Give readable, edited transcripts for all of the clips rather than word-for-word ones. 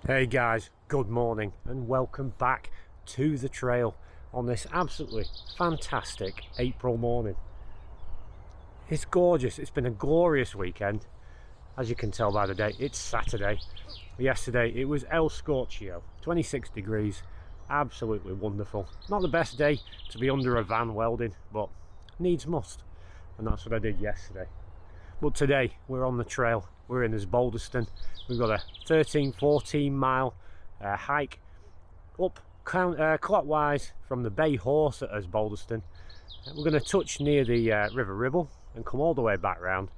Hey guys, good morning and welcome back to the trail on this absolutely fantastic April morning. It's gorgeous. It's been a glorious weekend. As you can tell by the date, it's Saturday. Yesterday it was El Scorchio, 26 degrees, absolutely wonderful. Not the best day to be under a van welding, but needs must, and that's what I did yesterday. But today we're on the trail. We're in Osbaldeston. We've got a 13-14 mile hike up clockwise from the Bay Horse at Osbaldeston. We're going to touch near the River Ribble and come all the way back round.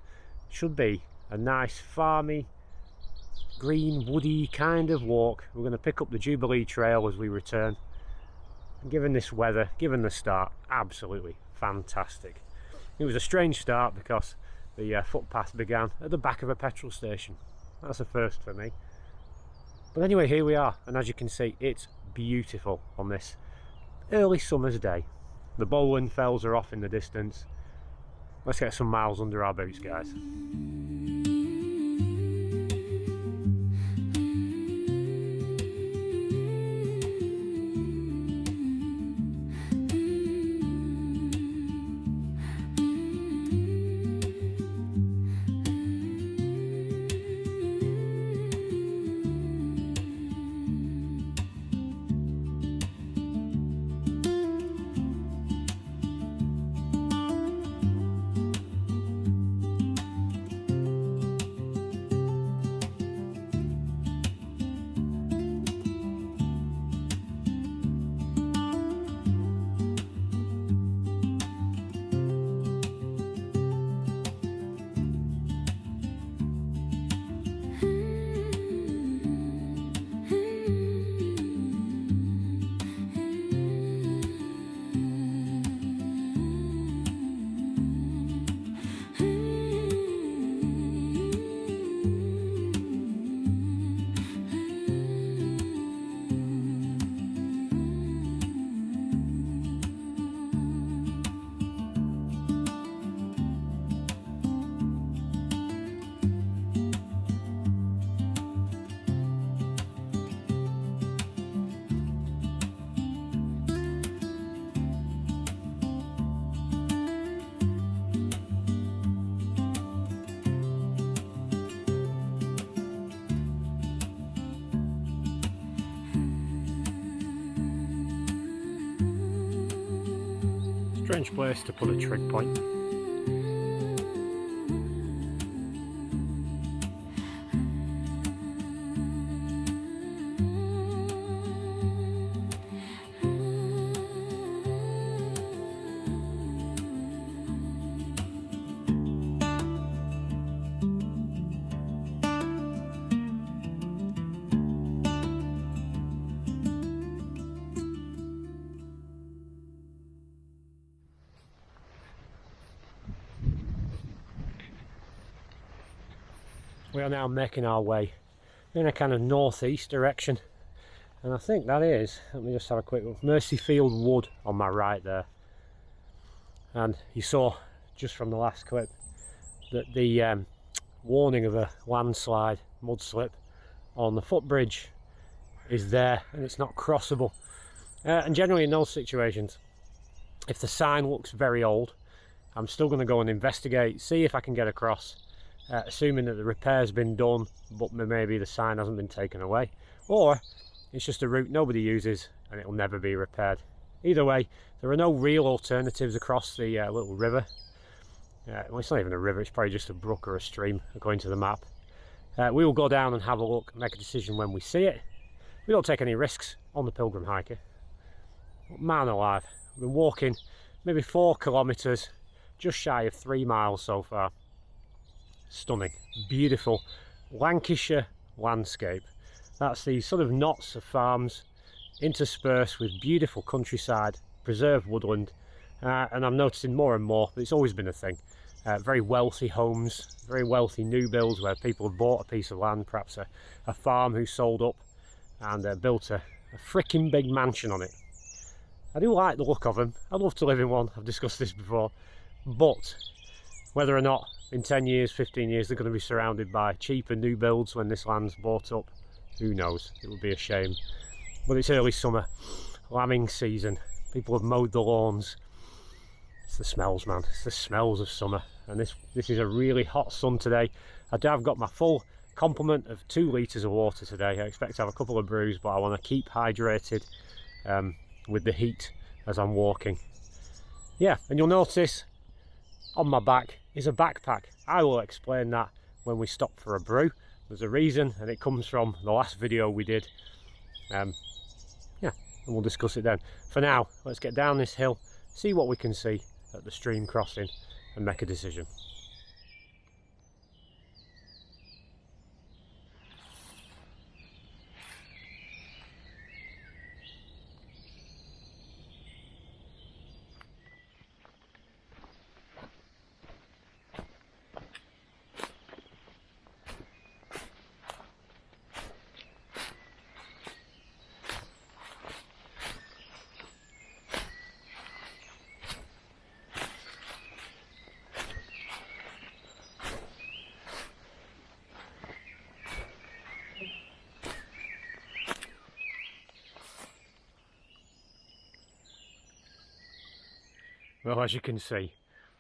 Should be a nice farmy, green, woody kind of walk. We're going to pick up the Jubilee Trail as we return. And given this weather, given the start, absolutely fantastic. It was a strange start because the footpath began at the back of a petrol station. That's a first for me. But anyway, here we are, and as you can see, it's beautiful on this early summer's day. The Bowland Fells are off in the distance. Let's get some miles under our boots, guys. Strange place to put a trig point. We are now making our way in a kind of northeast direction, and I think that is, let me just have a quick look, Mercyfield Wood on my right there. And you saw just from the last clip that the warning of a landslide, mudslip on the footbridge is there, and it's not crossable. And generally in those situations, if the sign looks very old, I'm still going to go and investigate, see if I can get across. Assuming that the repair's been done, but maybe the sign hasn't been taken away, or it's just a route nobody uses and it'll never be repaired. Either way, there are no real alternatives across the little river. Well, it's not even a river, it's probably just a brook or a stream according to the map. We will go down and have a look, make a decision when we see it. We don't take any risks on the pilgrim hiker. But man alive, we've been walking maybe 4 kilometres, just shy of 3 miles so far. Stunning, beautiful Lancashire landscape. That's the sort of knots of farms interspersed with beautiful countryside, preserved woodland, and I'm noticing more and more, but it's always been a thing, very wealthy homes, very wealthy new builds where people have bought a piece of land, perhaps a farm who sold up and built a freaking big mansion on it. I do like the look of them. I'd love to live in one. I've discussed this before, but whether or not in 10 years, 15 years they're going to be surrounded by cheaper new builds when this land's bought up, Who knows? It would be a shame. But it's early summer, lambing season. People have mowed the lawns. It's the smells, man. It's the smells of summer. And this is a really hot sun today. I've got my full complement of 2 litres of water today. I expect to have a couple of brews, but I want to keep hydrated with the heat as I'm walking. Yeah, and you'll notice on my back is a backpack. I will explain that when we stop for a brew. There's a reason, and it comes from the last video we did. Yeah, and we'll discuss it then. For now, let's get down this hill, see what we can see at the stream crossing, and make a decision. Well, as you can see,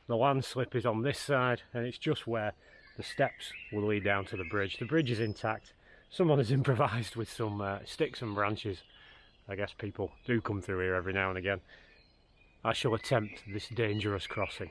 the landslip is on this side, and it's just where the steps will lead down to the bridge. The bridge is intact. Someone has improvised with some sticks and branches. I guess people do come through here every now and again. I shall attempt this dangerous crossing.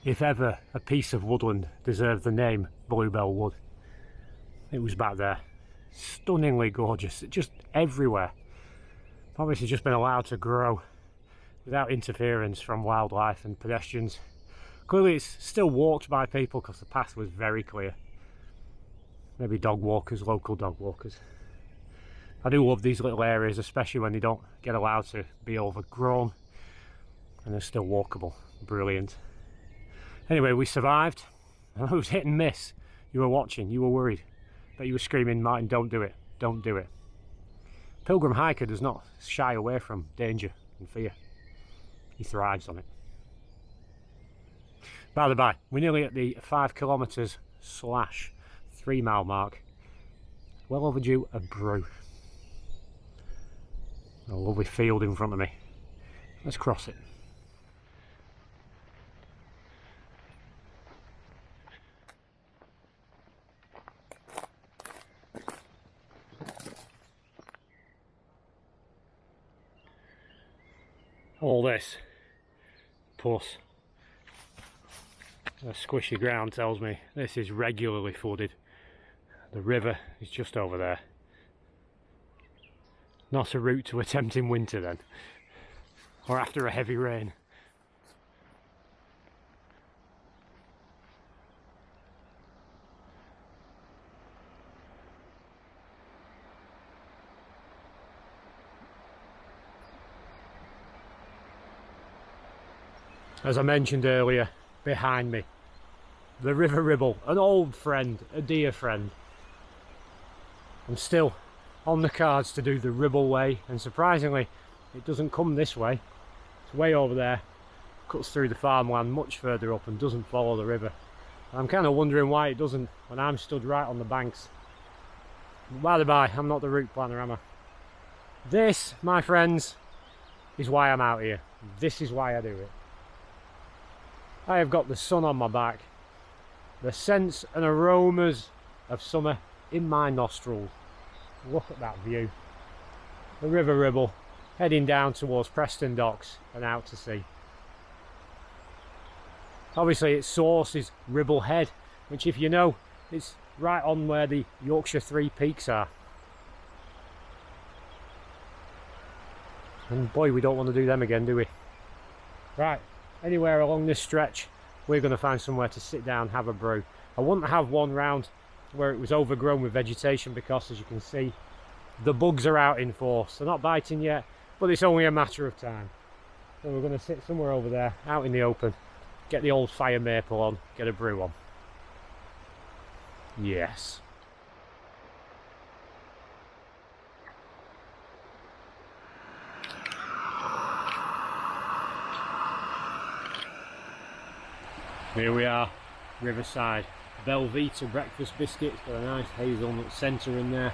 If ever a piece of woodland deserved the name Bluebell Wood, it was back there. Stunningly gorgeous, just everywhere. Obviously just been allowed to grow without interference from wildlife and pedestrians. Clearly it's still walked by people because the path was very clear. Maybe dog walkers, local dog walkers. I do love these little areas, especially when they don't get allowed to be overgrown and they're still walkable. Brilliant. Anyway, we survived. It was hit and miss. You were watching, you were worried. But you were screaming, Martin, don't do it, don't do it. Pilgrim hiker does not shy away from danger and fear. He thrives on it. By the by, we're nearly at the 5 kilometres / 3 mile mark. Well overdue a brew. A lovely field in front of me. Let's cross it. All this puss, the squishy ground tells me this is regularly flooded. The river is just over there. Not a route to attempt in winter then, or after a heavy rain. As I mentioned earlier, behind me, the River Ribble, an old friend, a dear friend. I'm still on the cards to do the Ribble way, and surprisingly, it doesn't come this way. It's way over there, cuts through the farmland much further up and doesn't follow the river. I'm kind of wondering why it doesn't when I'm stood right on the banks. But by the by, I'm not the route planner, am I? This, my friends, is why I'm out here. This is why I do it. I have got the sun on my back, the scents and aromas of summer in my nostrils. Look at that view. The River Ribble heading down towards Preston Docks and out to sea. Obviously its source is Ribble Head, which, if you know, it's right on where the Yorkshire Three Peaks are. And boy, we don't want to do them again, do we? Right, anywhere along this stretch, we're going to find somewhere to sit down, have a brew. I wouldn't have one round where it was overgrown with vegetation because, as you can see, the bugs are out in force. They're not biting yet, but it's only a matter of time. So we're going to sit somewhere over there, out in the open, get the old fire maple on, get a brew on. Yes. Here we are, Riverside. Belvita breakfast biscuits, got a nice hazelnut centre in there.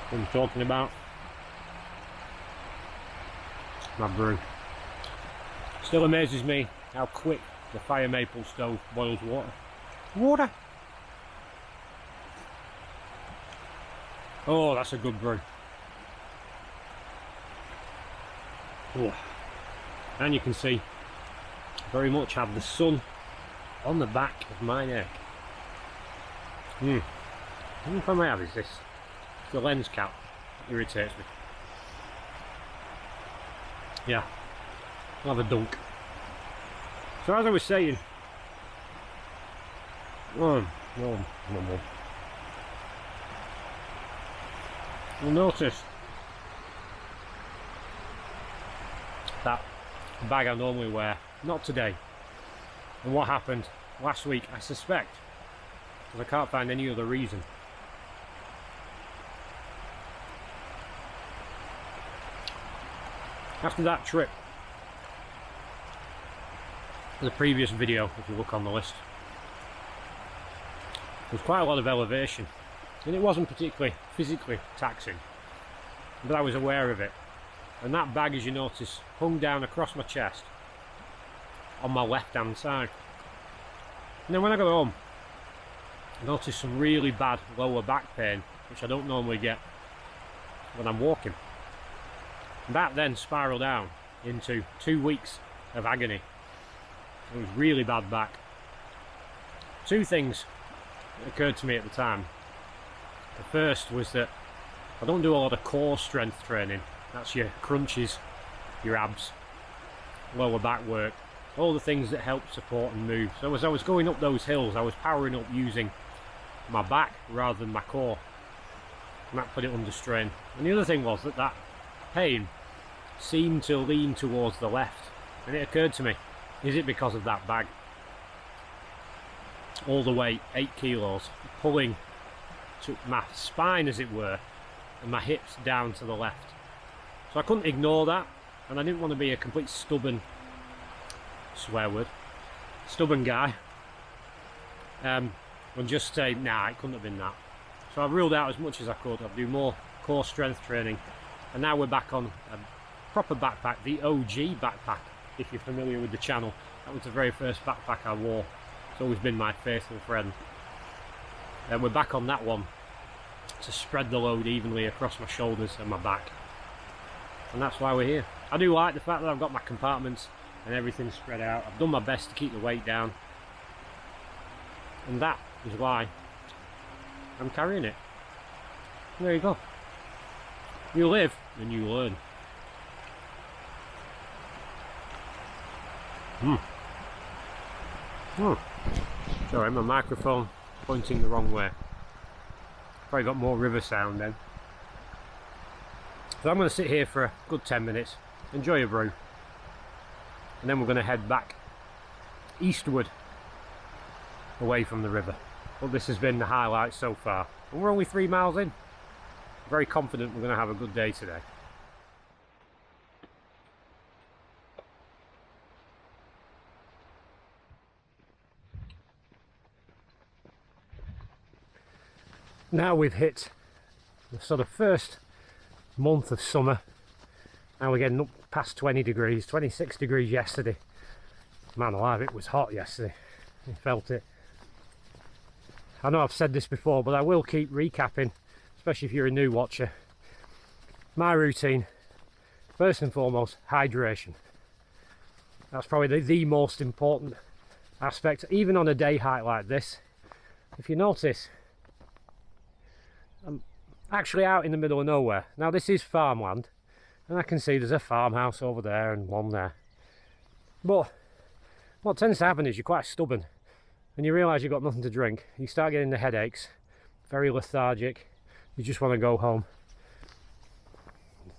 What I'm talking about. My brew. Still amazes me how quick the fire maple stove boils water. Water! Oh, that's a good brew. Oh. And you can see very much have the sun on the back of my neck. The only problem I have is this. The lens cap irritates me. Yeah, I'll have a dunk. So as I was saying, you'll notice that bag I normally wear, not today. And what happened last week, I suspect, because I can't find any other reason. After that trip, the previous video, if you look on the list, there was quite a lot of elevation, and it wasn't particularly physically taxing, but I was aware of it. And that bag, as you notice, hung down across my chest on my left hand side. And then when I got home, I noticed some really bad lower back pain, which I don't normally get when I'm walking. That then spiraled down into 2 weeks of agony. It was really bad back. Two things occurred to me at the time. The first was that I don't do a lot of core strength training. That's your crunches, your abs, lower back work, all the things that help support and move. So as I was going up those hills, I was powering up using my back rather than my core, and that put it under strain. And the other thing was that that pain seemed to lean towards the left, and it occurred to me, is it because of that bag? All the weight, 8 kilos, pulling to my spine, as it were, and my hips down to the left. So I couldn't ignore that, and I didn't want to be a complete stubborn, swear word, stubborn guy, and just say, nah, it couldn't have been that. So I've ruled out as much as I could. I'll do more core strength training, and now we're back on a proper backpack, the OG backpack, if you're familiar with the channel. That was the very first backpack I wore. It's always been my faithful friend. And we're back on that one to spread the load evenly across my shoulders and my back. And that's why we're here. I do like the fact that I've got my compartments and everything spread out. I've done my best to keep the weight down. And that is why I'm carrying it. There you go. You live and you learn. Sorry, my microphone pointing the wrong way. Probably got more river sound then. So I'm going to sit here for a good 10 minutes, enjoy a brew, and then we're going to head back eastward away from the river. But this has been the highlight so far, and we're only 3 miles in. Very confident we're going to have a good day today. Now we've hit the sort of first month of summer. Now we're getting up past 20 degrees, 26 degrees yesterday. Man alive, it was hot yesterday. I felt it. I know I've said this before, but I will keep recapping, especially if you're a new watcher. My routine, first and foremost, hydration. That's probably the most important aspect, even on a day hike like this. If you notice, actually out in the middle of nowhere. Now this is farmland, and I can see there's a farmhouse over there and one there. But what tends to happen is you're quite stubborn, and you realise you've got nothing to drink. You start getting the headaches, very lethargic, you just want to go home.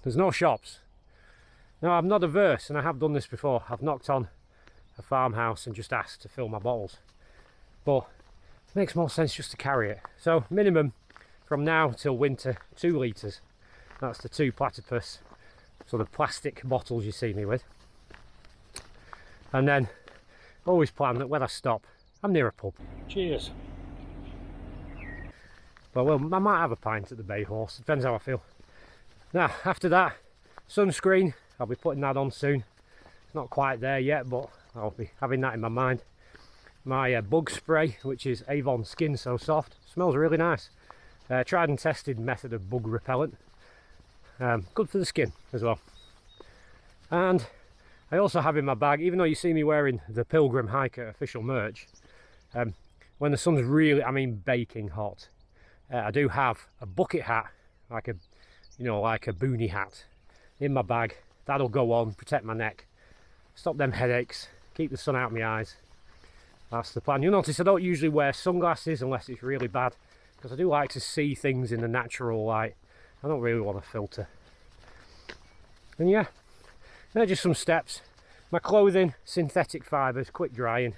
There's no shops. Now I'm not averse, and I have done this before. I've knocked on a farmhouse and just asked to fill my bottles. But it makes more sense just to carry it. So minimum from now till winter, 2 litres. That's the 2 platypus sort of plastic bottles you see me with. And then always plan that when I stop, I'm near a pub. Cheers. Well, I might have a pint at the Bay Horse, depends how I feel. Now, after that, sunscreen, I'll be putting that on soon. Not quite there yet, but I'll be having that in my mind. My bug spray, which is Avon Skin So Soft, smells really nice. Tried and tested method of bug repellent. Good for the skin as well. And I also have in my bag, even though you see me wearing the Pilgrim Hiker official merch, when the sun's really, I mean baking hot, I do have a bucket hat, like a boonie hat, in my bag. That'll go on, protect my neck, stop them headaches, keep the sun out of my eyes. That's the plan. You'll notice I don't usually wear sunglasses unless it's really bad, because I do like to see things in the natural light. I don't really want to filter. And yeah, they're just some steps. My clothing, synthetic fibres, quick drying.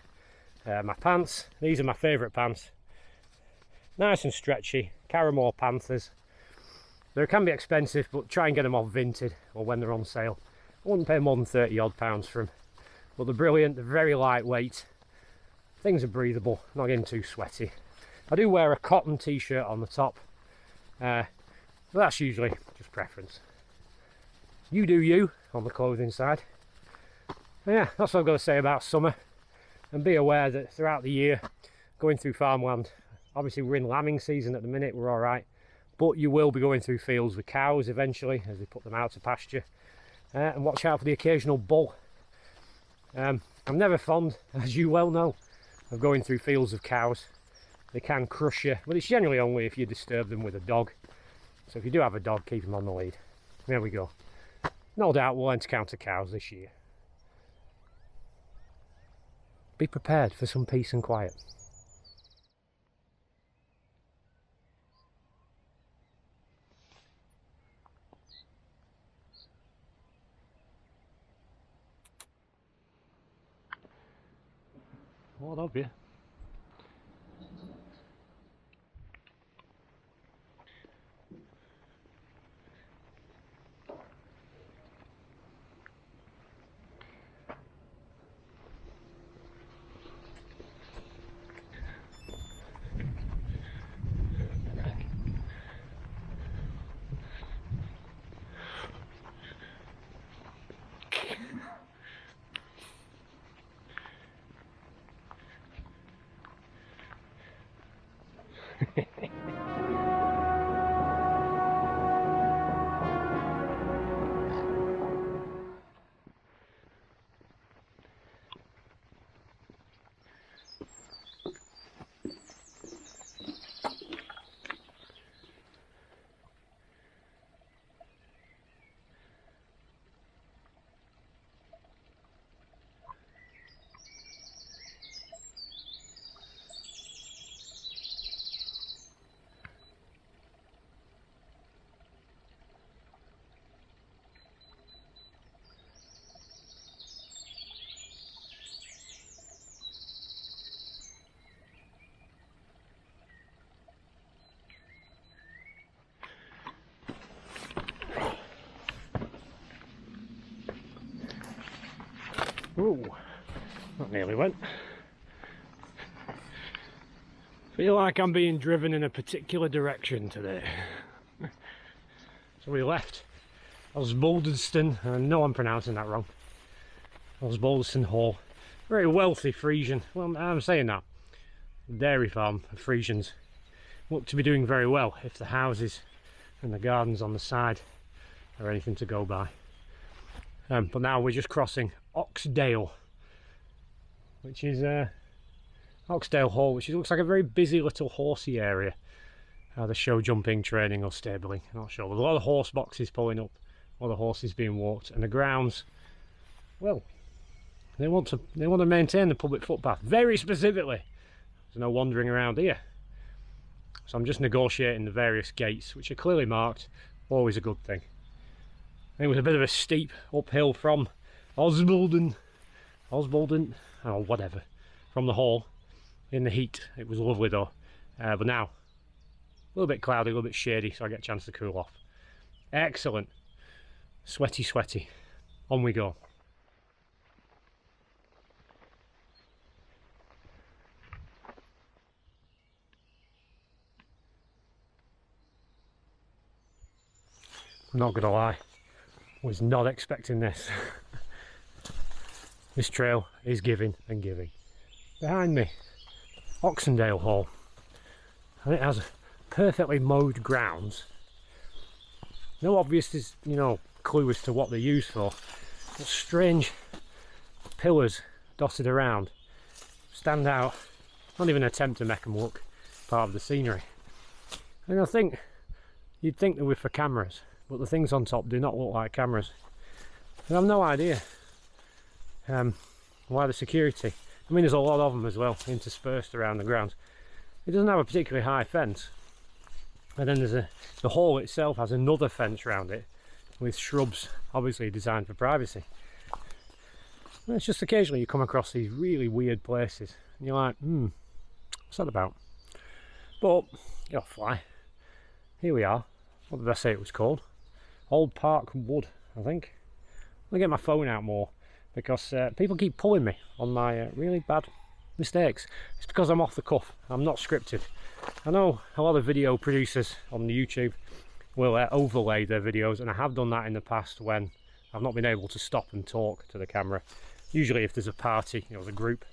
My pants, these are my favourite pants. Nice and stretchy, Caramore Panthers. They can be expensive, but try and get them off Vinted or when they're on sale. I wouldn't pay more than 30 odd pounds for them. But they're brilliant, they're very lightweight. Things are breathable, not getting too sweaty. I do wear a cotton t-shirt on the top, but that's usually just preference. You do you on the clothing side. And yeah, that's what I've got to say about summer. And be aware that throughout the year, going through farmland, obviously we're in lambing season at the minute, we're alright, but you will be going through fields with cows eventually as they put them out to pasture. And watch out for the occasional bull. I'm never fond, as you well know, of going through fields of cows. They can crush you, but it's generally only if you disturb them with a dog. So if you do have a dog, keep them on the lead. There we go. No doubt we'll encounter cows this year. Be prepared for some peace and quiet. What of you? Ooh, that nearly went. Feel like I'm being driven in a particular direction today. So we left Osbaldeston, I know I'm pronouncing that wrong. Osbaldeston Hall. Very wealthy Frisian, well I'm saying that. Dairy farm of Frisians look to be doing very well if the houses and the gardens on the side are anything to go by. But now we're just crossing Oxdale, which is Oxdale Hall, which looks like a very busy little horsey area. either show jumping, training or stabling, I'm not sure. There's a lot of horse boxes pulling up, a lot of horses being walked, and the grounds, well, they want to maintain the public footpath very specifically. There's no wandering around here. So I'm just negotiating the various gates, which are clearly marked, always a good thing. It was a bit of a steep uphill from Osbaldeston, or whatever, from the hall in the heat. It was lovely though, but now a little bit cloudy, a little bit shady, so I get a chance to cool off. Excellent. Sweaty, sweaty. On we go. I'm not gonna lie, was not expecting this. This trail is giving and giving. Behind me, Oxendale Hall, and it has perfectly mowed grounds. No obvious, clue as to what they're used for, but strange pillars dotted around stand out. Not even attempt to make them look part of the scenery. And I think you'd think they were for cameras, but the things on top do not look like cameras. And I've no idea why the security. I mean, there's a lot of them as well, interspersed around the grounds. It doesn't have a particularly high fence. And then there's the hall itself has another fence around it with shrubs, obviously designed for privacy. And it's just occasionally you come across these really weird places and you're like, what's that about? But you'll fly. Here we are. What did I say it was called? Old Park Wood, I think. I'm gonna get my phone out more because people keep pulling me on my really bad mistakes. It's because I'm off the cuff. I'm not scripted. I know a lot of video producers on the YouTube will overlay their videos, and I have done that in the past when I've not been able to stop and talk to the camera. Usually if there's a party, there's a group,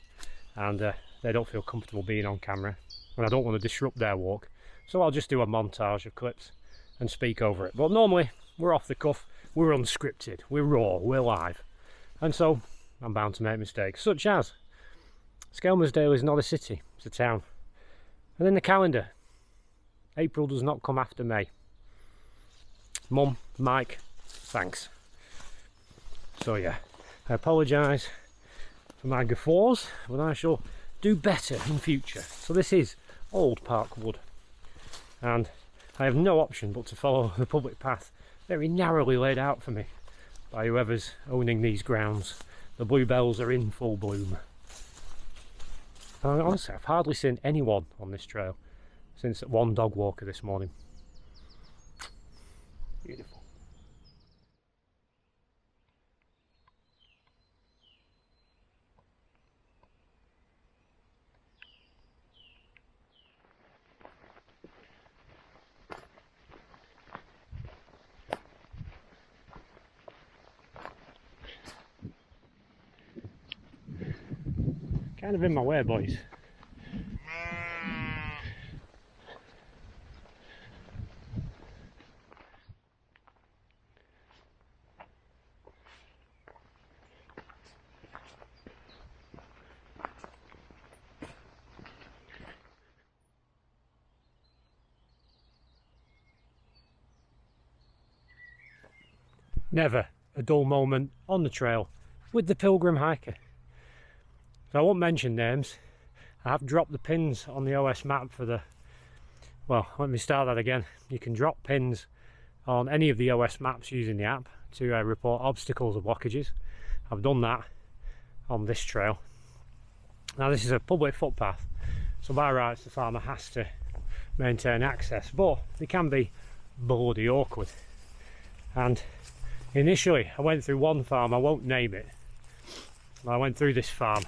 and they don't feel comfortable being on camera, and I don't want to disrupt their walk, so I'll just do a montage of clips and speak over it. But normally we're off the cuff, we're unscripted, we're raw, we're live, and so I'm bound to make mistakes, such as Skelmersdale is not a city, it's a town. And in the calendar, April does not come after May. Mum, Mike, thanks. So yeah, I apologise for my guffaws, but I shall do better in future. So this is Old Park Wood, and I have no option but to follow the public path very narrowly laid out for me by whoever's owning these grounds. The bluebells are in full bloom. And honestly, I've hardly seen anyone on this trail since one dog walker this morning. Beautiful. Kind of in my way, boys. Never a dull moment on the trail with the pilgrim hiker. So I won't mention names. I have dropped the pins on the OS map for the, well, let me start that again. You can drop pins on any of the OS maps using the app to report obstacles or blockages. I've done that on this trail. Now this is a public footpath, so by rights the farmer has to maintain access, but they can be bloody awkward. And initially I went through one farm, I won't name it, but I went through this farm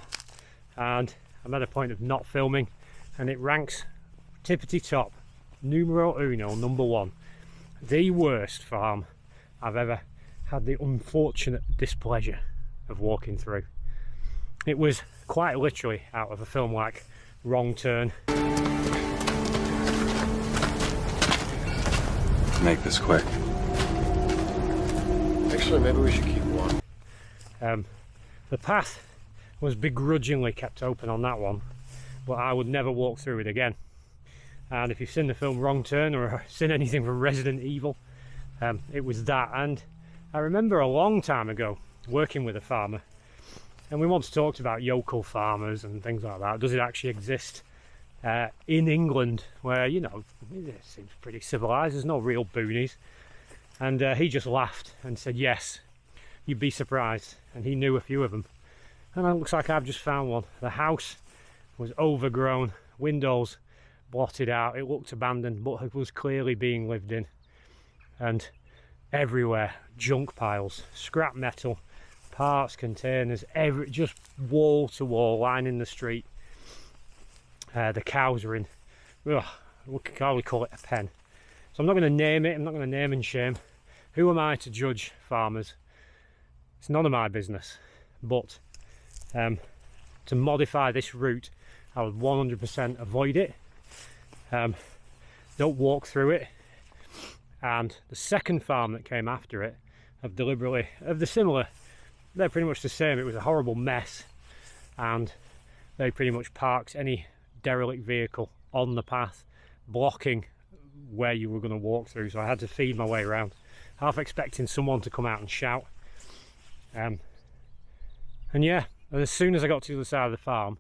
and I made a point of not filming, and it ranks tippity top, numero uno, number one, the worst farm I've ever had the unfortunate displeasure of walking through. It was quite literally out of a film like Wrong Turn. Make this quick. Actually, maybe we should keep walking. The path was begrudgingly kept open on that one, but I would never walk through it again. And if you've seen the film Wrong Turn or seen anything from Resident Evil, it was that. And I remember a long time ago working with a farmer, and we once talked about yokel farmers and things like that. Does it actually exist in England, where, you know, it seems pretty civilised, there's no real boonies? And he just laughed and said, yes, you'd be surprised. And he knew a few of them. And it looks like I've just found one. The house was overgrown, windows blotted out, it looked abandoned, but it was clearly being lived in. And everywhere, junk piles, scrap metal, parts, containers, just wall to wall, lining the street. The cows are in, we can hardly call it a pen. So I'm not going to name it, I'm not going to name and shame. Who am I to judge farmers? It's none of my business. But to modify this route, I would 100% avoid it. Don't walk through it. And the second farm that came after it, they're pretty much the same. It was a horrible mess, and they pretty much parked any derelict vehicle on the path, blocking where you were going to walk through. So I had to feed my way around, half expecting someone to come out and shout. And yeah, as soon as I got to the other side of the farm,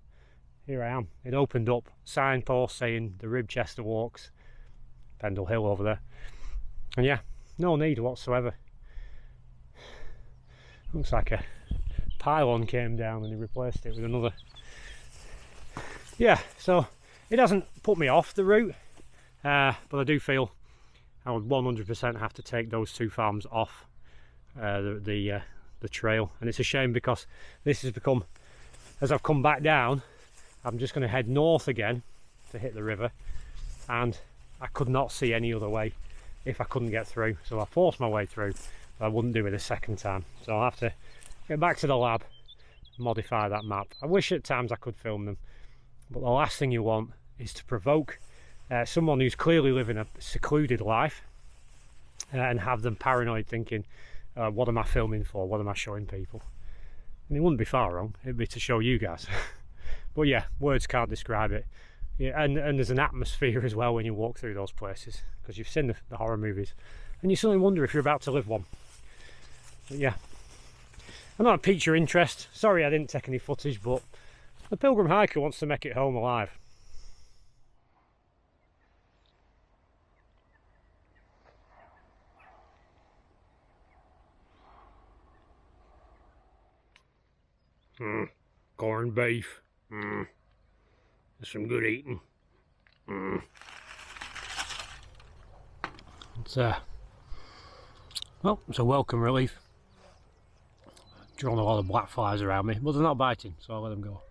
here I am. It opened up, signpost saying the Ribchester Walks, Pendle Hill over there. And yeah, no need whatsoever. Looks like a pylon came down and they replaced it with another. Yeah, so it hasn't put me off the route, but I do feel I would 100% have to take those two farms off the trail. And it's a shame, because this has become, as I've come back down, I'm just going to head north again to hit the river, and I could not see any other way if I couldn't get through. So I forced my way through, but I wouldn't do it a second time. So I'll have to get back to the lab, modify that map. I wish at times I could film them, but the last thing you want is to provoke someone who's clearly living a secluded life and have them paranoid, thinking, what am I filming for? What am I showing people? And it wouldn't be far wrong. It'd be to show you guys. But yeah, words can't describe it. Yeah, and there's an atmosphere as well when you walk through those places, because you've seen the horror movies, and you suddenly wonder if you're about to live one. But yeah, I'm not piqued your interest. Sorry I didn't take any footage, but the pilgrim hiker wants to make it home alive. Corned beef. There's some good eating. It's well, it's a welcome relief. Drawn a lot of black flies around me, but they're not biting, so I'll let them go.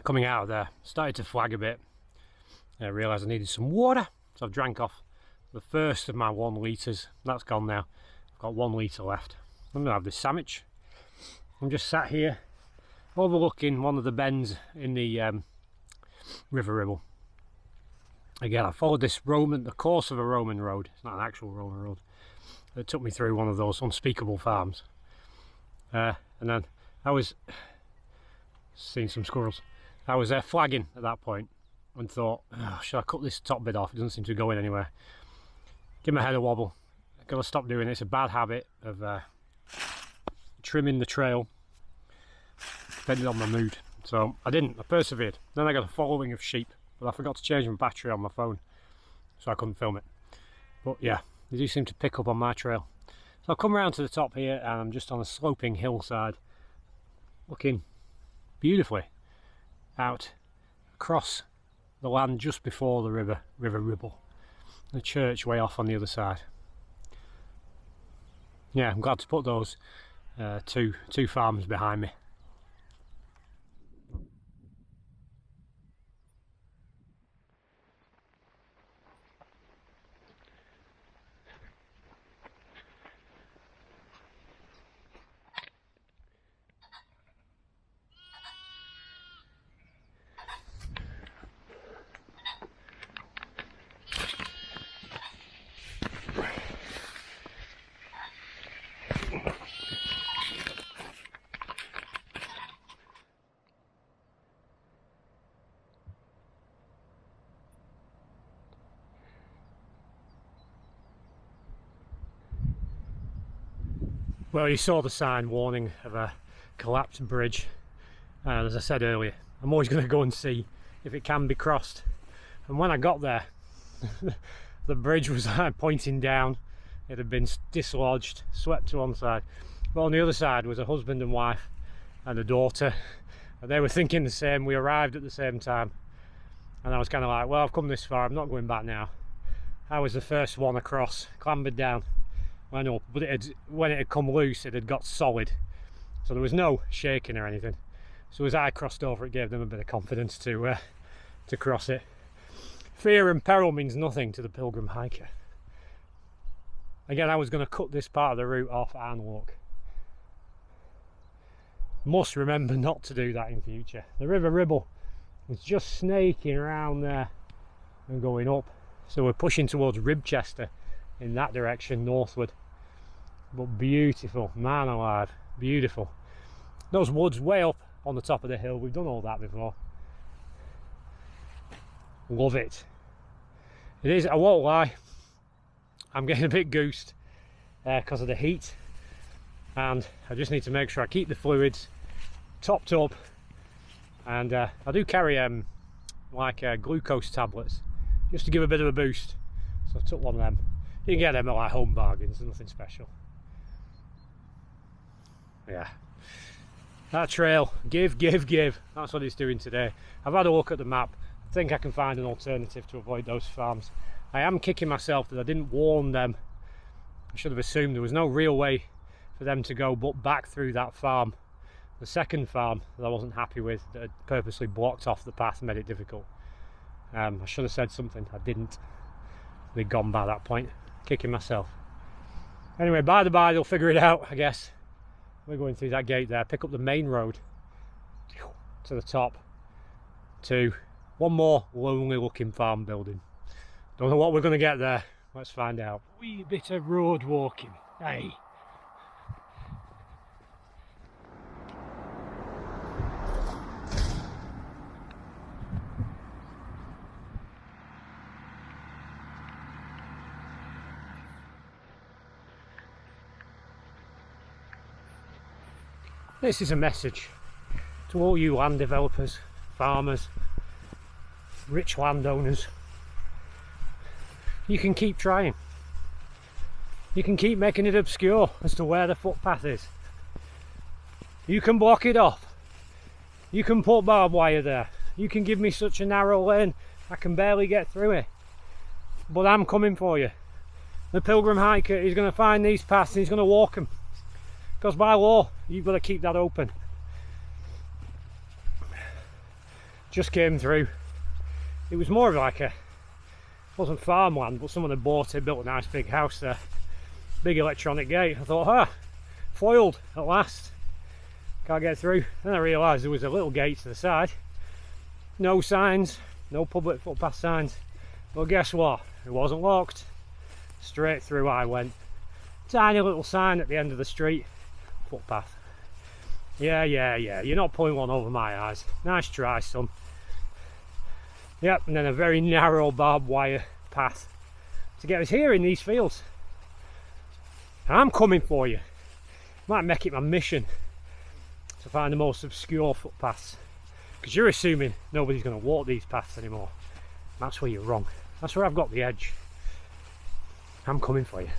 Coming out of there, started to flag a bit. I realised I needed some water, so I've drank off the first of my 1 litres. That's gone now. I've got 1 litre left. I'm going to have this sandwich. I'm just sat here overlooking one of the bends in the River Ribble. Again, I followed the course of a Roman road. It's not an actual Roman road. It took me through one of those unspeakable farms. And then I was seeing some squirrels. I was flagging at that point and thought, oh, should I cut this top bit off? It doesn't seem to be going anywhere. Give my head a wobble. I've got to stop doing it. It's a bad habit of trimming the trail depending on my mood. So I didn't. I persevered. Then I got a following of sheep, but I forgot to change my battery on my phone, so I couldn't film it. But yeah, they do seem to pick up on my trail. So I've come around to the top here, and I'm just on a sloping hillside, looking beautifully out across the land just before the River Ribble. The church way off on the other side. Yeah, I'm glad to put those two farms behind me. Well, you saw the sign warning of a collapsed bridge, and as I said earlier, I'm always going to go and see if it can be crossed. And when I got there, the bridge was pointing down. It had been dislodged, swept to one side, but on the other side was a husband and wife and a daughter, and they were thinking the same. We arrived at the same time, and I was kind of like, well, I've come this far, I'm not going back now. I was the first one across, clambered down, went up, but when it had come loose, it had got solid, so there was no shaking or anything. So as I crossed over, it gave them a bit of confidence to cross it. Fear and peril means nothing to the pilgrim hiker. Again, I was going to cut this part of the route off and walk. Must remember not to do that in future. The River Ribble is just snaking around there and going up. So we're pushing towards Ribchester in that direction, northward. But beautiful, man alive, beautiful. Those woods way up on the top of the hill, we've done all that before. Love it. It is, I won't lie, I'm getting a bit goosed because of the heat, and I just need to make sure I keep the fluids topped up, and I do carry glucose tablets just to give a bit of a boost, so I took one of them. You can get them at like Home Bargains, they're nothing special. Yeah, that trail, give, that's what it's doing today. I've had a look at the map. I think I can find an alternative to avoid those farms. I am kicking myself that I didn't warn them. I should have assumed there was no real way for them to go but back through that farm. The second farm that I wasn't happy with, that had purposely blocked off the path and made it difficult. I should have said something, I didn't. They'd gone by that point. Kicking myself. Anyway, by the by, they'll figure it out, I guess. We're going through that gate there, pick up the main road to the top to one more lonely looking farm building. Don't know what we're going to get there. Let's find out. Wee bit of road walking. Hey. This is a message to all you land developers, farmers, rich landowners. You can keep trying. You can keep making it obscure as to where the footpath is. You can block it off. You can put barbed wire there. You can give me such a narrow lane I can barely get through it. But I'm coming for you. The pilgrim hiker is going to find these paths and he's going to walk them. Because by law, you've got to keep that open. Just came through. It was more of like it wasn't farmland, but someone had bought it, built a nice big house there. Big electronic gate. I thought, foiled at last. Can't get through. Then I realised there was a little gate to the side. No signs, no public footpath signs. Well, guess what? It wasn't locked. Straight through I went. Tiny little sign at the end of the street. Footpath. Yeah, you're not pulling one over my eyes. Nice try, son. Yep, and then a very narrow barbed wire path to get us here in these fields. I'm coming for you. Might make it my mission to find the most obscure footpaths, because you're assuming nobody's going to walk these paths anymore. That's where you're wrong. That's where I've got the edge. I'm coming for you.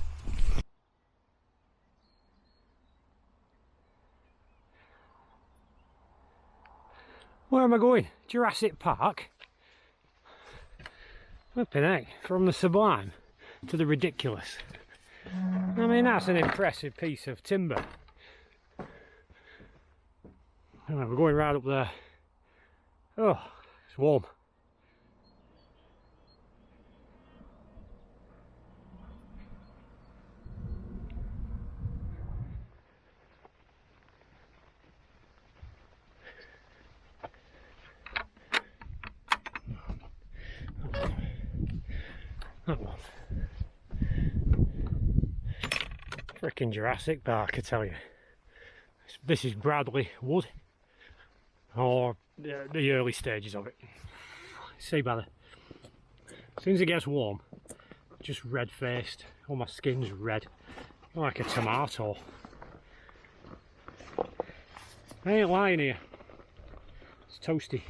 Where am I going? Jurassic Park? Flipping heck, from the sublime to the ridiculous. I mean, that's an impressive piece of timber. Anyway, we're going right up there. Oh, it's warm. That one. Frickin' Jurassic Park, I tell you. This is Bradley Wood, or the early stages of it. See, by the as soon as it gets warm, just red faced, all my skin's red, like a tomato. I ain't lying here. It's toasty.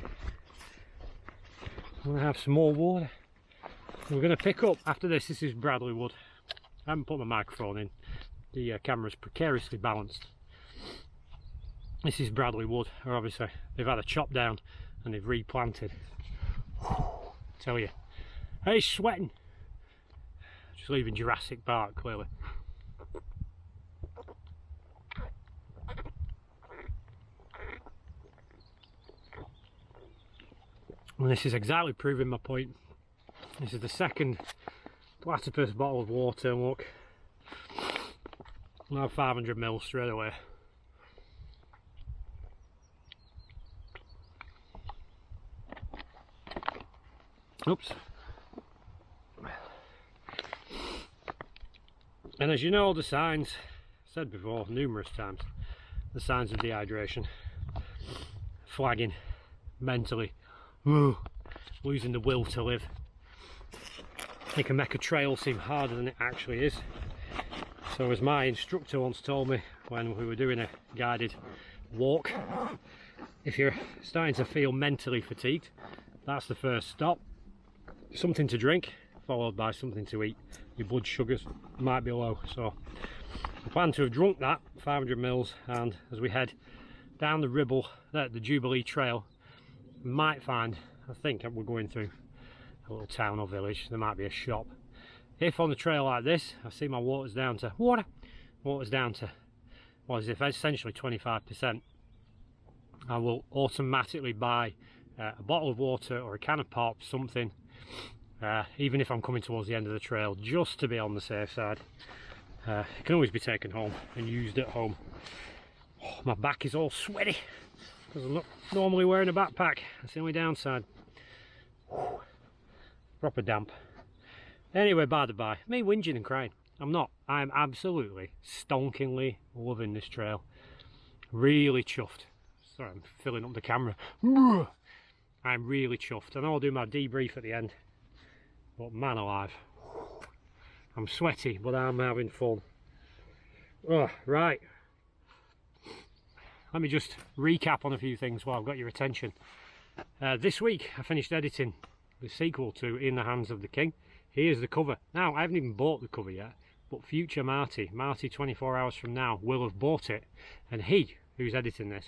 I'm going to have some more water. We're going to pick up after this. This is Bradley wood. I haven't put my microphone in. The camera's precariously balanced. This is Bradley wood. Or obviously they've had a chop down and they've replanted. Tell you, hey, sweating. Just leaving Jurassic Park clearly. And this is exactly proving my point. This is the second platypus bottle of water, and look, I'll have 500 ml straight away. Oops. And as you know, the signs, said before numerous times, the signs of dehydration, flagging, mentally, losing the will to live. It can make a trail seem harder than it actually is. So as my instructor once told me when we were doing a guided walk, if you're starting to feel mentally fatigued, that's the first stop. Something to drink followed by something to eat. Your blood sugars might be low, so I plan to have drunk that 500 ml, and as we head down the Ribble, the Jubilee Trail, might find, I think we're going through a little town or village, there might be a shop. If on the trail like this I see my water's down to what is it, essentially 25%, I will automatically buy a bottle of water or a can of pop, something, even if I'm coming towards the end of the trail, just to be on the safe side. It can always be taken home and used at home. Oh, my back is all sweaty because I'm not normally wearing a backpack. That's the only downside. Whew. Proper damp. Anyway, by the by, me whinging and crying. I'm not. I'm absolutely stonkingly loving this trail. Really chuffed. Sorry, I'm filling up the camera. I'm really chuffed. I know I'll do my debrief at the end, but man alive, I'm sweaty, but I'm having fun. Oh, right. Let me just recap on a few things while I've got your attention. This week I finished editing the sequel to In the Hands of the King. Here's the cover. Now, I haven't even bought the cover yet, but future Marty 24 hours from now, will have bought it, and he, who's editing this,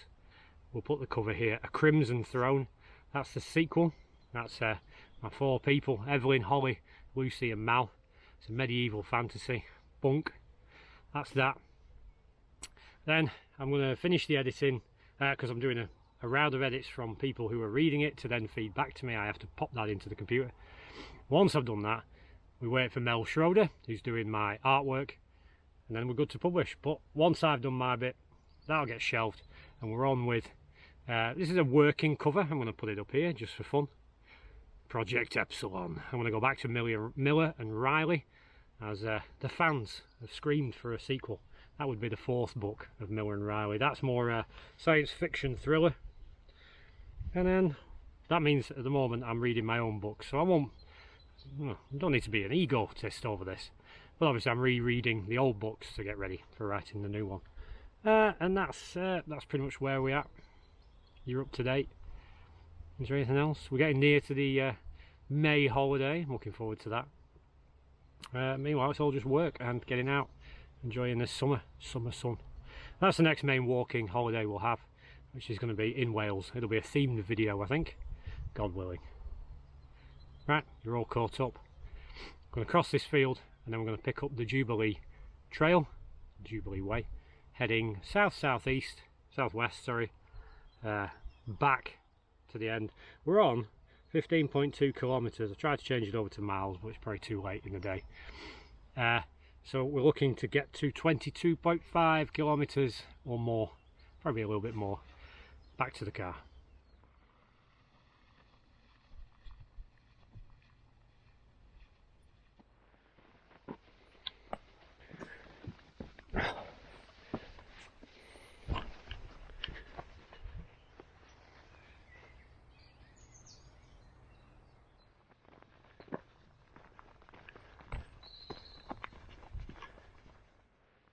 will put the cover here. A Crimson Throne. That's the sequel. That's my four people, Evelyn, Holly, Lucy and Mal. It's a medieval fantasy bunk. That's that. Then I'm going to finish the editing because I'm doing a round of edits from people who are reading it to then feed back to me. I have to pop that into the computer. Once I've done that, we wait for Mel Schroeder, who's doing my artwork, and then we're good to publish. But once I've done my bit, that'll get shelved, and we're on with this is a working cover. I'm going to put it up here just for fun. Project Epsilon. I'm going to go back to Miller and Riley, as the fans have screamed for a sequel. That would be the fourth book of Miller and Riley. That's more science fiction thriller. And then that means at the moment I'm reading my own book, so I don't need to be an egotist over this. But obviously I'm rereading the old books to get ready for writing the new one. And that's pretty much where we're at. You're up to date. Is there anything else? We're getting near to the May holiday. I'm looking forward to that. Meanwhile, it's all just work and getting out, enjoying this summer sun. That's the next main walking holiday we'll have, which is going to be in Wales. It'll be a themed video, I think, God willing. Right, you're all caught up. I'm going to cross this field and then we're going to pick up the Jubilee Trail, Jubilee Way, heading southwest, back to the end. We're on 15.2 kilometres. I tried to change it over to miles, but it's probably too late in the day. So we're looking to get to 22.5 kilometres or more, probably a little bit more, back to the car.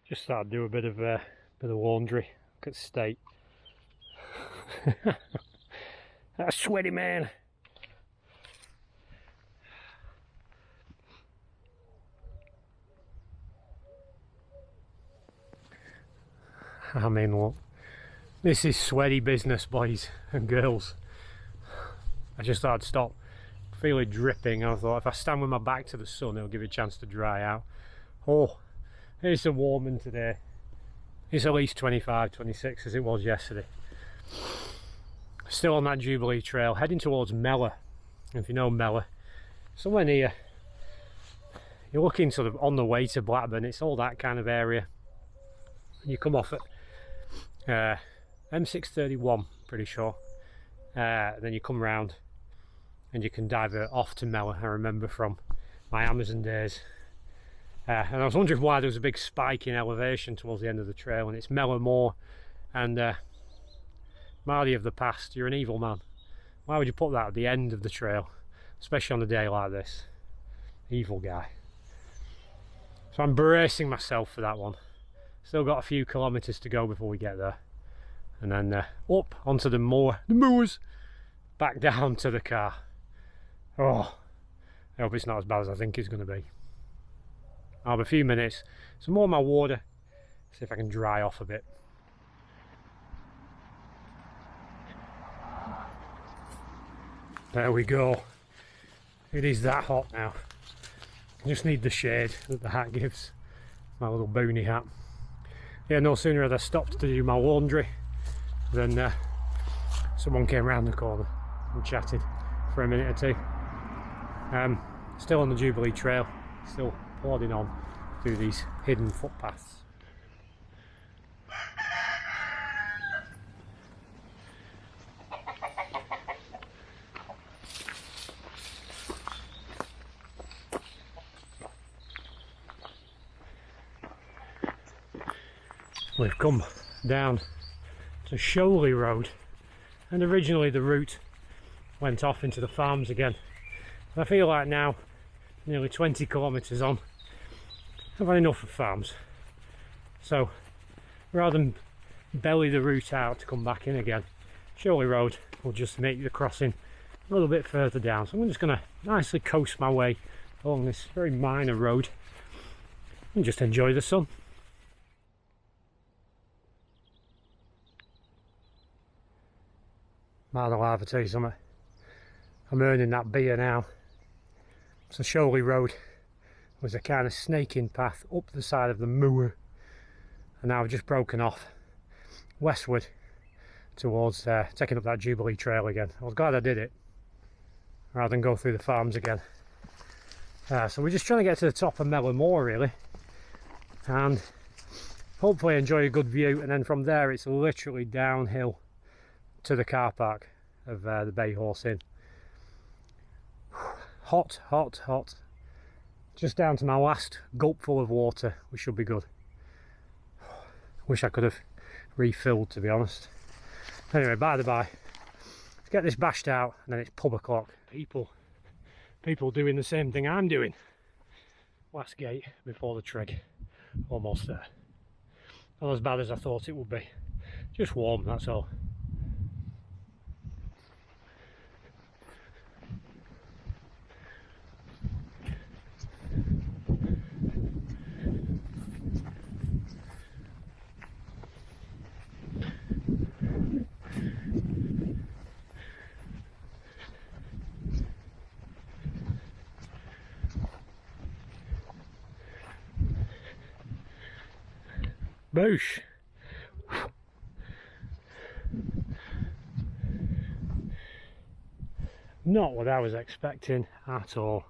Just thought I'd do a bit of laundry. Look at state. That sweaty man. I mean, look, this is sweaty business, boys and girls. I just thought I'd stop. Feeling dripping. I thought if I stand with my back to the sun, it'll give it a chance to dry out. Oh, it's a warm one today. It's at least 25, 26 as it was yesterday. Still on that Jubilee Trail, heading towards Mellor. If you know Mellor, somewhere near, you're looking sort of on the way to Blackburn. It's all that kind of area. You come off at M631, pretty sure. Then you come round and you can divert off to Mellor. I remember from my Amazon days. And I was wondering why there was a big spike in elevation towards the end of the trail, and it's Mellor Moor. And Marty of the past, you're an evil man. Why would you put that at the end of the trail, especially on a day like this? Evil guy. So I'm bracing myself for that one. Still got a few kilometres to go before we get there. And then up onto the moors, back down to the car. Oh, I hope it's not as bad as I think it's going to be. I'll have a few minutes, some more of my water, see if I can dry off a bit. There we go. It is that hot now. I just need the shade that the hat gives. My little boonie hat. Yeah, no sooner had I stopped to do my laundry than someone came round the corner and chatted for a minute or two. Still on the Jubilee Trail, still plodding on through these hidden footpaths. We've come down to Sholey Road, and originally the route went off into the farms again. I feel like now, nearly 20 kilometres on, I've had enough of farms. So rather than belly the route out to come back in again, Sholey Road will just make the crossing a little bit further down. So I'm just going to nicely coast my way along this very minor road and just enjoy the sun. Man alive, I tell you something, I'm earning that beer now. So Sholey Road was a kind of snaking path up the side of the moor, and now I've just broken off westward towards taking up that Jubilee Trail again. I was glad I did it rather than go through the farms again. So we're just trying to get to the top of Mellor Moor really, and hopefully enjoy a good view, and then from there it's literally downhill to the car park of the Bay Horse Inn. Hot, hot, hot. Just down to my last gulpful of water. We should be good. Wish I could have refilled, to be honest. Anyway, by the by, let's get this bashed out and then it's pub o'clock. People doing the same thing I'm doing. Last gate before the trig. Almost there. Not as bad as I thought it would be. Just warm, that's all. Boosh! Not what I was expecting at all.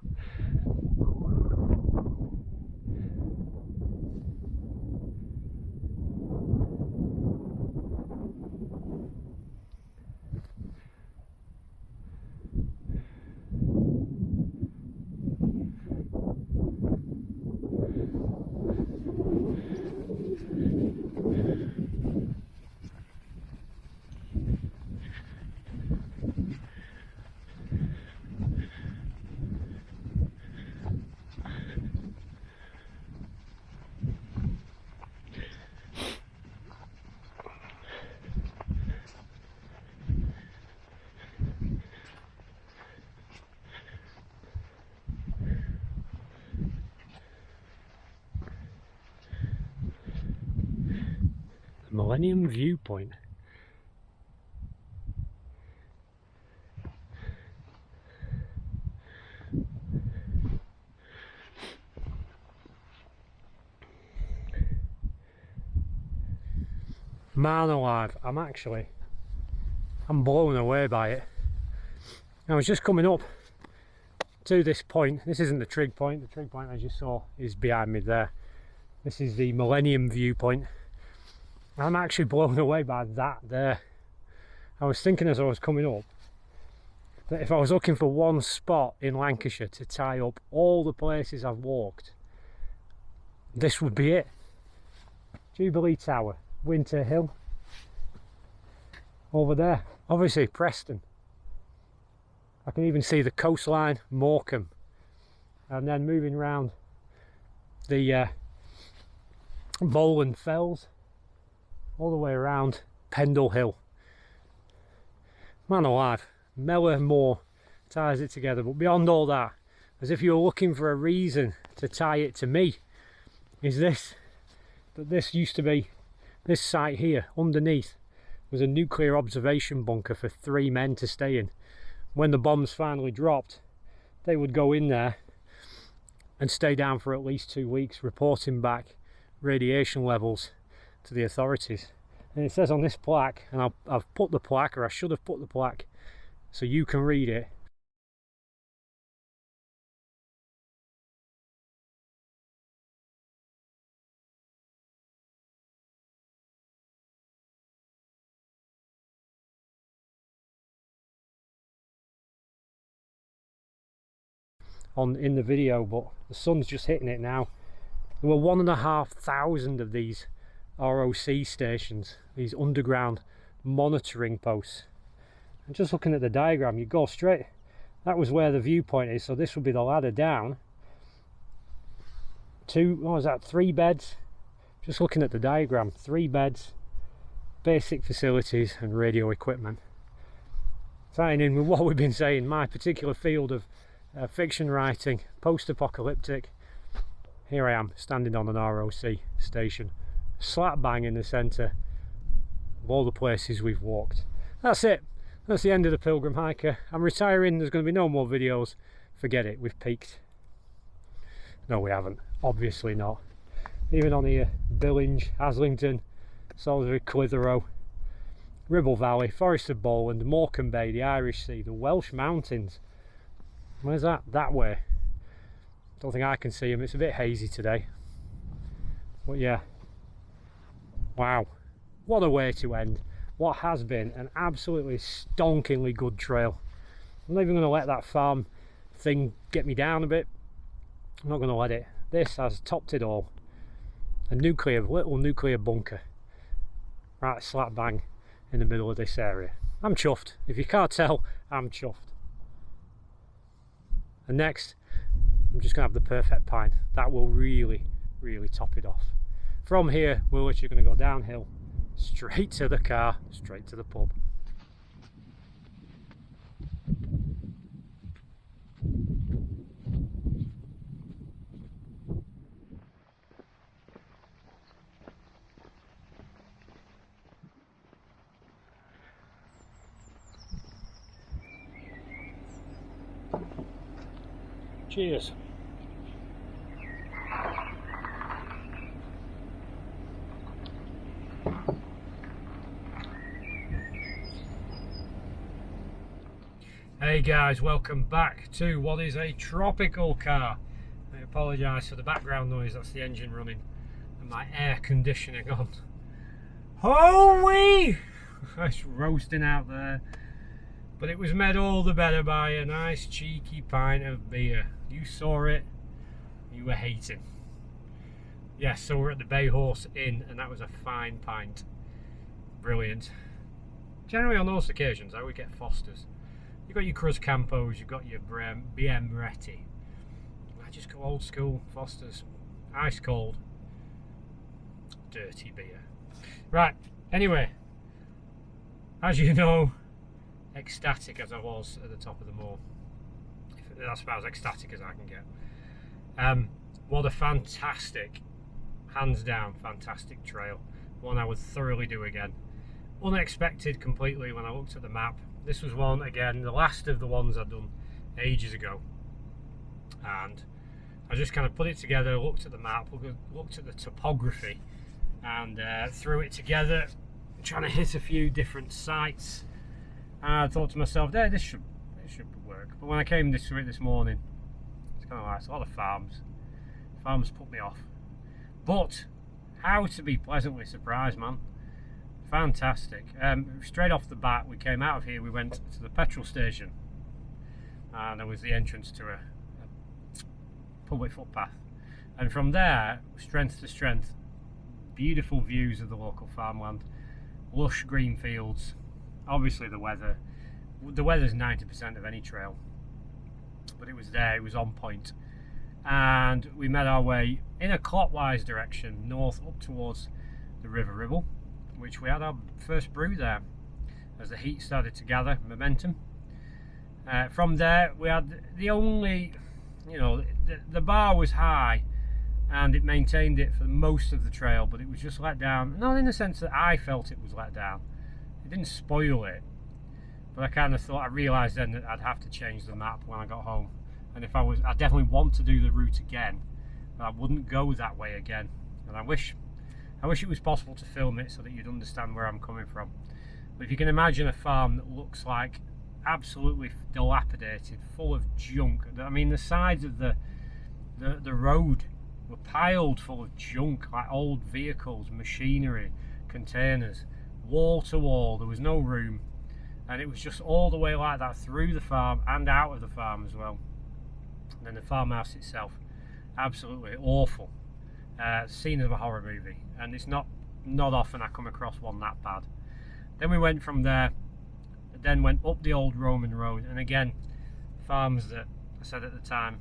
Millennium Viewpoint. Man alive, I'm blown away by it. I was just coming up to this point. This isn't the trig point. The trig point, as you saw, is behind me there. This is the Millennium Viewpoint. I'm actually blown away by that there. I was thinking as I was coming up that if I was looking for one spot in Lancashire to tie up all the places I've walked, this would be it. Jubilee Tower, Winter Hill, over there. Obviously Preston. I can even see the coastline, Morecambe, and then moving round the Bowland Fells, all the way around Pendle Hill. Man alive, Mellor Moor ties it together. But beyond all that, as if you were looking for a reason to tie it to me, is this, that this used to be, this site here underneath was a nuclear observation bunker for 3 men to stay in. When the bombs finally dropped, they would go in there and stay down for at least 2 weeks, reporting back radiation levels to the authorities. And it says on this plaque, and I've put the plaque, or I should have put the plaque so you can read it. In the video, but the sun's just hitting it now. There were 1,500 of these ROC stations, these underground monitoring posts. And just looking at the diagram, you go straight, that was where the viewpoint is, so this would be the ladder down to, what was that, 3 beds. Just looking at the diagram, 3 beds, basic facilities and radio equipment. Tying in with what we've been saying, my particular field of fiction writing, post-apocalyptic. Here I am standing on an ROC station, slap bang in the centre of all the places we've walked. That's it. That's the end of the Pilgrim Hiker. I'm retiring. There's going to be no more videos. Forget it. We've peaked. No, we haven't. Obviously not. Even on here, Billinge, Haslington, Salisbury, Clitheroe, Ribble Valley, Forest of Bowland, Morecambe Bay, the Irish Sea, the Welsh Mountains. Where's that? That way. Don't think I can see them. It's a bit hazy today. But yeah. Wow. What a way to end what has been an absolutely stonkingly good trail. I'm not even going to let that farm thing get me down a bit. I'm not going to let it. This has topped it all. A little nuclear bunker. Right slap bang in the middle of this area. I'm chuffed. If you can't tell, I'm chuffed. And next, I'm just going to have the perfect pint. That will really, really top it off. From here, we're literally going to go downhill, straight to the car, straight to the pub. Cheers. Hey guys, welcome back to what is a tropical car. I apologise for the background noise, that's the engine running and my air conditioning on. Holy! It's roasting out there. But it was made all the better by a nice cheeky pint of beer. You saw it, you were hating. Yes, so we're at the Bay Horse Inn and that was a fine pint. Brilliant. Generally on those occasions I would get Foster's. You've got your Cruz Campos, you've got your BM Moretti. I just go old school Foster's. Ice cold. Dirty beer. Right, anyway. As you know, ecstatic as I was at the top of the moor. That's about as ecstatic as I can get. What a fantastic, hands down, fantastic trail. one I would thoroughly do again. Unexpected completely when I looked at the map. This was one, again, the last of the ones I'd done ages ago. And I just kind of put it together, looked at the map, looked at the topography, and threw it together, trying to hit a few different sites. And I thought to myself, this should work. But when I came to it this morning, it's kind of like, it's a lot of farms. Farms put me off. But how to be pleasantly surprised, man. Fantastic. Straight off the bat, we came out of here, we went to the petrol station, and there was the entrance to a public footpath, and from there, strength to strength, beautiful views of the local farmland, lush green fields. Obviously the weather's 90% of any trail, but it was there, it was on point. And we made our way in a clockwise direction north up towards the River Ribble, which we had our first brew there as the heat started to gather momentum. From there we had the only, the bar was high and it maintained it for most of the trail, but it was just let down, not in the sense that I felt it was let down, it didn't spoil it, but I kind of thought, I realised then that I'd have to change the map when I got home, and if I definitely want to do the route again, but I wouldn't go that way again. And I wish it was possible to film it so that you'd understand where I'm coming from. But if you can imagine a farm that looks like absolutely dilapidated, full of junk. I mean, the sides of the road were piled full of junk, like old vehicles, machinery, containers, wall to wall. There was no room, and it was just all the way like that through the farm and out of the farm as well. And then the farmhouse itself, absolutely awful. Scene of a horror movie, and it's not often I come across one that bad. Then we went from there, then went up the old Roman road, and again, farms that I said at the time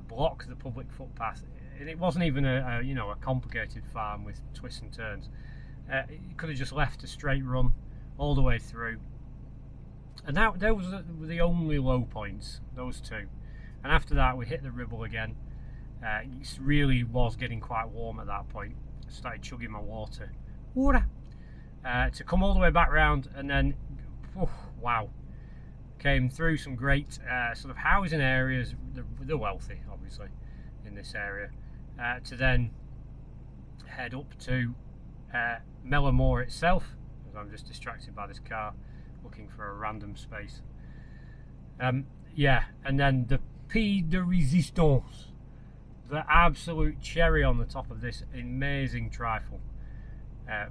block the public footpath. And it wasn't even a complicated farm with twists and turns. You could have just left a straight run all the way through, and that those were the only low points, those two. And after that, we hit the Ribble again. It really was getting quite warm at that point. I started chugging my water. To come all the way back round, and then, wow, came through some great sort of housing areas, the wealthy, obviously, in this area, to then head up to Mellor Moor itself, as I'm just distracted by this car, looking for a random space. Yeah, and then the piece de resistance, the absolute cherry on the top of this amazing trifle,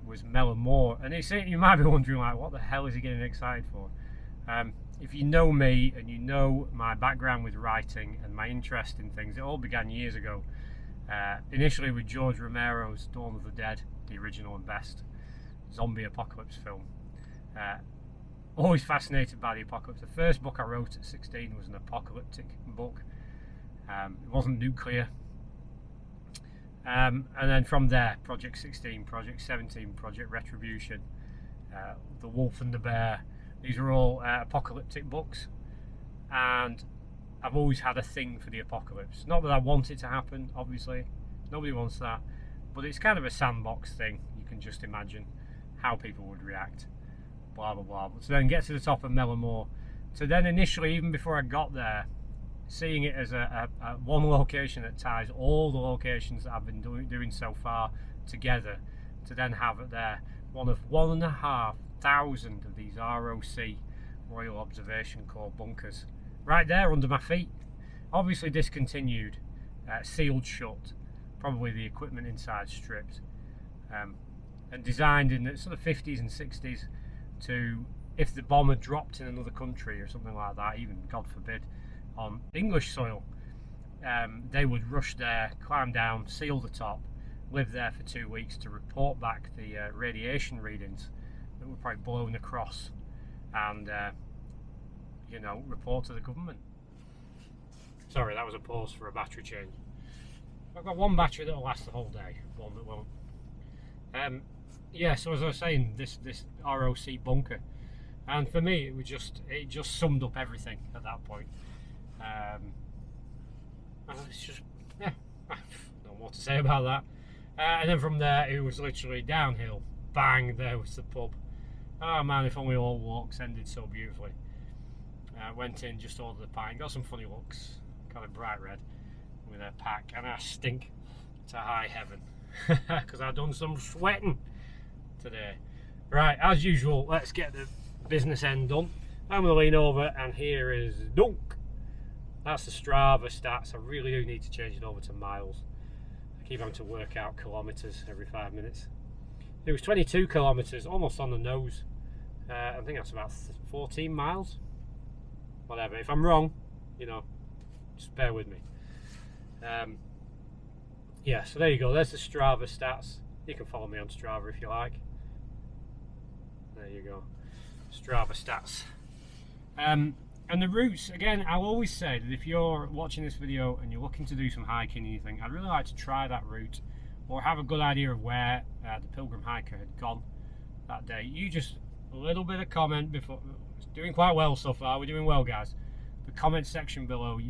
was Mellor Moor. And you might be wondering, like, what the hell is he getting excited for? If you know me and you know my background with writing and my interest in things, it all began years ago. Initially with George Romero's Dawn of the Dead, the original and best zombie apocalypse film. Always fascinated by the apocalypse. The first book I wrote at 16 was an apocalyptic book. It wasn't nuclear. And then from there, Project 16, Project 17, Project Retribution, The Wolf and the Bear. These are all apocalyptic books, and I've always had a thing for the apocalypse. Not that I want it to happen, obviously, nobody wants that, but it's kind of a sandbox thing. You can just imagine how people would react, blah blah blah. But to then get to the top of Mellor Moor, to then initially, even before I got there, seeing it as a one location that ties all the locations that I've been doing so far together, to then have it there, one of 1,500 of these ROC, Royal Observation Corps bunkers, right there under my feet. Obviously discontinued, sealed shut, probably the equipment inside stripped, and designed in the sort of 50s and 60s to, if the bomb had dropped in another country or something like that, even God forbid on English soil, they would rush there, climb down, seal the top, live there for 2 weeks to report back the radiation readings that were probably blown across, and report to the government. Sorry, that was a pause for a battery change. I've got one battery that'll last the whole day, one that won't. Yeah, so as I was saying, this ROC bunker, and for me it just summed up everything at that point. It's just, yeah, I don't know what to say about that. And then from there it was literally downhill, bang, there was the pub. Oh man, if only all walks ended so beautifully. Went in, just ordered a pint, got some funny looks, kind of bright red with a pack, and I stink to high heaven because I've done some sweating today. Right, as usual, let's get the business end done. I'm going to lean over, and here is dunk. That's the Strava stats. I really do need to change it over to miles. I keep having to work out kilometres every 5 minutes. It was 22 kilometres, almost on the nose. I think that's about 14 miles. Whatever. If I'm wrong, you know, just bear with me. Yeah, so there you go. There's the Strava stats. You can follow me on Strava if you like. There you go. Strava stats. And the routes, again, I'll always say that if you're watching this video and you're looking to do some hiking and you think, I'd really like to try that route, or have a good idea of where the pilgrim hiker had gone that day, you just a little bit of comment before. It's doing quite well so far. We're doing well, guys. The comment section below,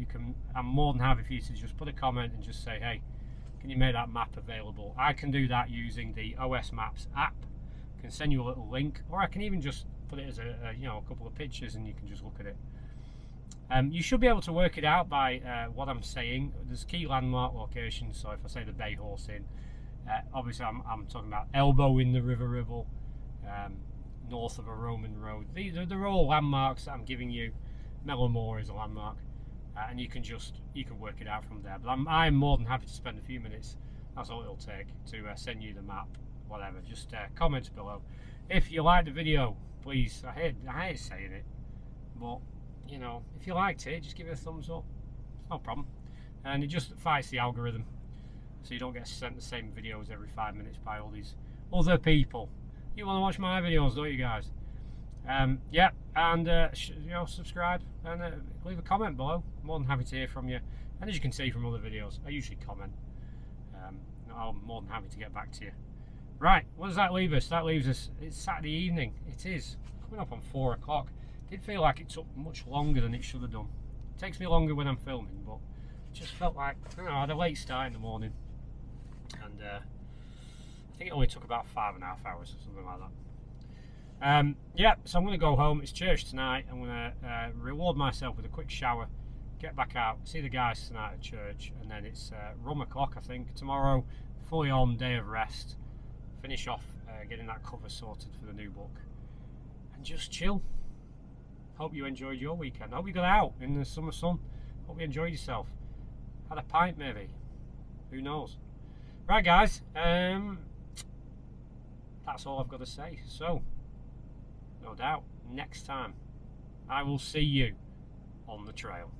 I'm more than happy for you to just put a comment and just say, hey, can you make that map available? I can do that using the OS Maps app. I can send you a little link, or I can even just put it as a couple of pictures and you can just look at it. You should be able to work it out by what I'm saying. There's key landmark locations, so if I say the Bay Horse Inn, obviously I'm talking about Elbow in the River Ribble, north of a Roman road. They're all landmarks that I'm giving you. Mellor Moor is a landmark, and you can work it out from there. But I'm more than happy to spend a few minutes, that's all it'll take, to send you the map, whatever. Just comment below. If you like the video, please, I hate saying it, but you know, if you liked it, just give it a thumbs up. It's no problem. And it just fights the algorithm, so you don't get sent the same videos every 5 minutes by all these other people. You want to watch my videos, don't you guys? Yeah, and subscribe and leave a comment below. I'm more than happy to hear from you. And as you can see from other videos, I usually comment. I'm more than happy to get back to you. Right, what does that leave us? That leaves us, it's Saturday evening. It is coming up on 4 o'clock. Did feel like it took much longer than it should have done. It takes me longer when I'm filming, but it just felt like, I don't know, I had a late start in the morning, and I think it only took about 5.5 hours or something like that. Yeah, so I'm going to go home. It's church tonight. I'm going to reward myself with a quick shower, get back out, see the guys tonight at church, and then it's rum o'clock, I think. Tomorrow, fully on, day of rest, finish off getting that cover sorted for the new book, and just chill. Hope you enjoyed your weekend. Hope you got out in the summer sun. Hope you enjoyed yourself. Had a pint maybe. Who knows? Right guys, that's all I've got to say. So, no doubt, next time I will see you on the trail.